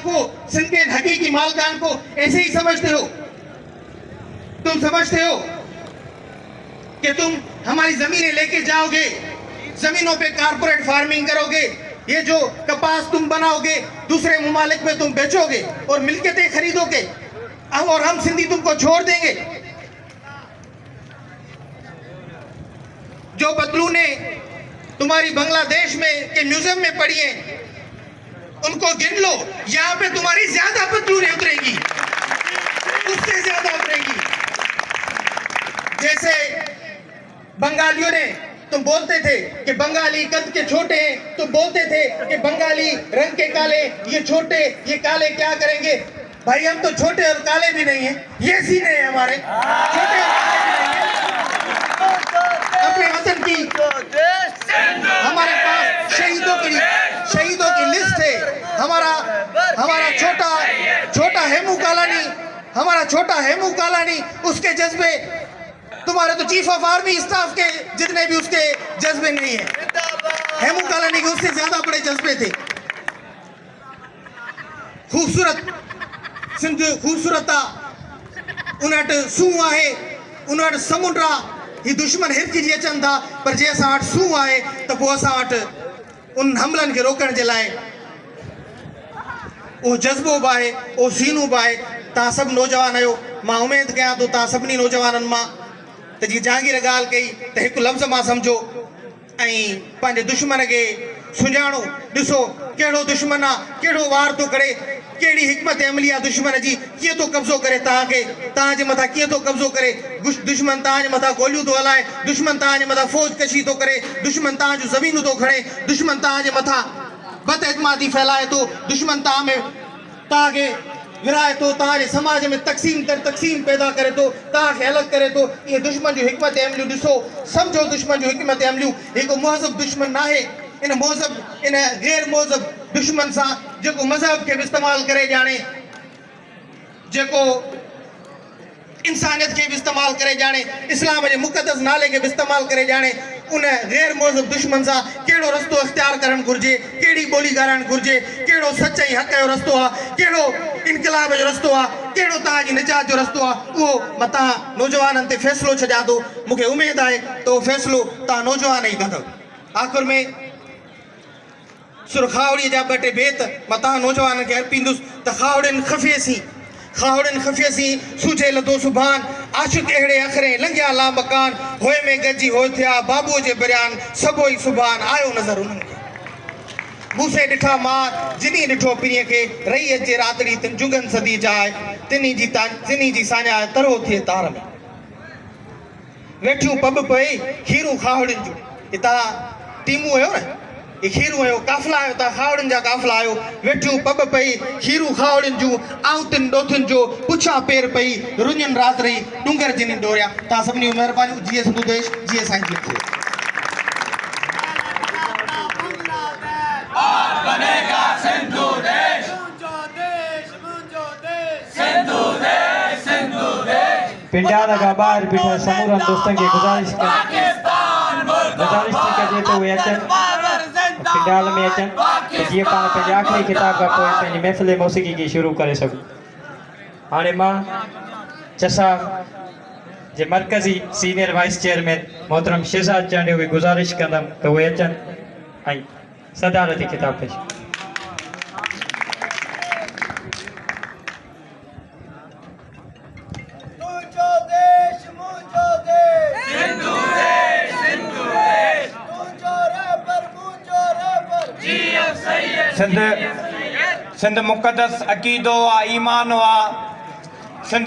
को, सिंध के हकीकी मालकान को ऐसे ही समझते हो? तुम समझते हो कि तुम हमारी जमीनें लेके जाओगे, जमीनों पे कारपोरेट फार्मिंग करोगे, ये जो कपास तुम बनाओगे दूसरे मुमालिक में तुम बेचोगे और मिल्कियतें खरीदोगे, और हम सिंधी तुमको छोड़ देंगे? जो पतलूनें तुम्हारी बांग्लादेश में के म्यूजियम में पड़ी हैं उनको गिन लो, यहाँ पे तुम्हारी ज्यादा पतलूनें उतरेंगी, उससे ज्यादा उतरेंगी। जैसे बंगालियों ने, तुम बोलते थे कि बंगाली कद के छोटे हैं, तुम बोलते थे कि बंगाली रंग के काले, ये छोटे, ये काले क्या करेंगे? भाई हम तो छोटे और काले भी नहीं हैं, ये सीने हैं हमारे, छोटे और काले भी नहीं हैं। अपने वतन की हमारे पास शहीदों की लिस्ट है। हमारा छोटा हेमू कालानी, उसके जज्बे, तुम्हारे तो चीफ ऑफ आर्मी स्टाफ के जितने भी उसके जज्बे नहीं है, हेमू कालानी के उससे ज्यादा बड़े जज्बे थे। सिंध खूबसूरत उनट सूह आहे, उनट समुंड आहे। ही दुश्मन हिरकिजी अचनि था, पर जे असां वटि सूह आहे त पोइ असां वटि उन हमलनि खे रोकण जे लाइ उहो जज़्बो बि आहे, उहो सीनू बि आहे। तव्हां सभु नौजवान आहियो, मां उमेदु कयां थो तव्हां सभिनी नौजवाननि मां त जीअं जहांगीर ॻाल्हि कई त हिकु लफ़्ज़ मां सम्झो ऐं पंहिंजे दुश्मन खे सुञाणो। ॾिसो कहिड़ो दुश्मन आहे, कहिड़ो वार थो करे, कहिड़ी हिकमत अमली आहे दुश्मन जी, कीअं थो कब्ज़ो करे तव्हांखे, तव्हांजे मथां कीअं थो कब्ज़ो करे। दुश्मन तव्हांजे मथां गोलियूं थो हलाए, दुश्मन तव्हांजे मथां फ़ौज कशी थो करे, दुश्मन तव्हां जूं ज़मीनूं थो खणे, दुश्मन तव्हांजे मथां बदएतमादी फैलाए थो, दुश्मन तव्हांखे विराए थो, तव्हांजे समाज में तक़सीम पैदा करे थो, तव्हांखे अलॻि करे थो। इहे दुश्मन जूं हिकमत अमलियूं ॾिसो, सम्झो दुश्मन जूं हिकमत अमलियूं। हिकु मुहज़ब दुश्मन न आहे, इन गैर मुहज़ब दुश्मन सां जेको मज़हब खे बि इस्तेमालु करे ॼाणे, जेको इंसानियत खे बि इस्तेमालु करे ॼाणे, इस्लाम जे मुक़दस नाले खे बि इस्तेमालु करे ॼाणे, उन गैर मुहज़ब दुश्मन सां कहिड़ो रस्तो अख़्तियार करणु घुरिजे, कहिड़ी ॿोली ॻाल्हाइणु घुरिजे, कहिड़ो सच ऐं हक़ जो रस्तो आहे, कहिड़ो इनक़लाब जो रस्तो आहे, कहिड़ो तव्हांजी निजात जो रस्तो आहे, उहो मां तव्हां नौजवाननि ते फ़ैसिलो छॾियां थो। मूंखे उमेदु आहे त उहो फ़ैसिलो तव्हां नौजवान ई कंदव। आख़िर में सुरखावड़ीअ जा ॿ टे बेत मां तव्हां नौजवाननि खे अर्पींदुसि त खावड़नि खफ़ियसी सूझे लधो सुभान, आशिक़ अहिड़े अखरे लंघिया ला मकान, होए में गॾिजी होए थिया बाबूअ जे बयान, सभो ई सुभान आयो नज़र उन्हनि खे। मूंसे ॾिठा मार जिनी ॾिठो पीरीअ खे, रही अचे रातड़ी तिन जुगन सदी जाए, तिनी जी साञा तरो थिए तार में। वेठियूं पब पई खीरूं खावड़नि जूं, हे तव्हां टीमूं आहियो न, ये खीरूं आहियो, काफ़िला आहियो, तव्हां खावड़नि जा काफ़िला आहियो। वेठियूं पब पई खीरूं खावड़नि जूं, आउतिन ॾोथिन जो पुछा पेर पई, रुञनि रात रही डूंगर जिनी डोरिया। तव्हां सभिनी महिरबानी। जीअं सिंधु देश, जीअं साईं लिखियो। बनेगा सिंधु देश, सिंधु देश। पिंडारा का बाहर बीठा समूरन दोस्तों की गुजारिश थी तो वे अचन पिंडाल में अचन तो जीअं पाण पंहिंजे आख़िरी किताब खां पोइ पंहिंजी महफ़िल मौसीक़ी की शुरू करे सघूं। हाणे मां चसा जे मरकज़ी सीनियर वाइस चेयरमैन मोहतरम शहजाद चांडियो की गुजारिश कंदमि त उहे अचनि ऐं सदारती किताब पेश। सिंध मुक़दस अक़ीदो आहे, ईमान आहे,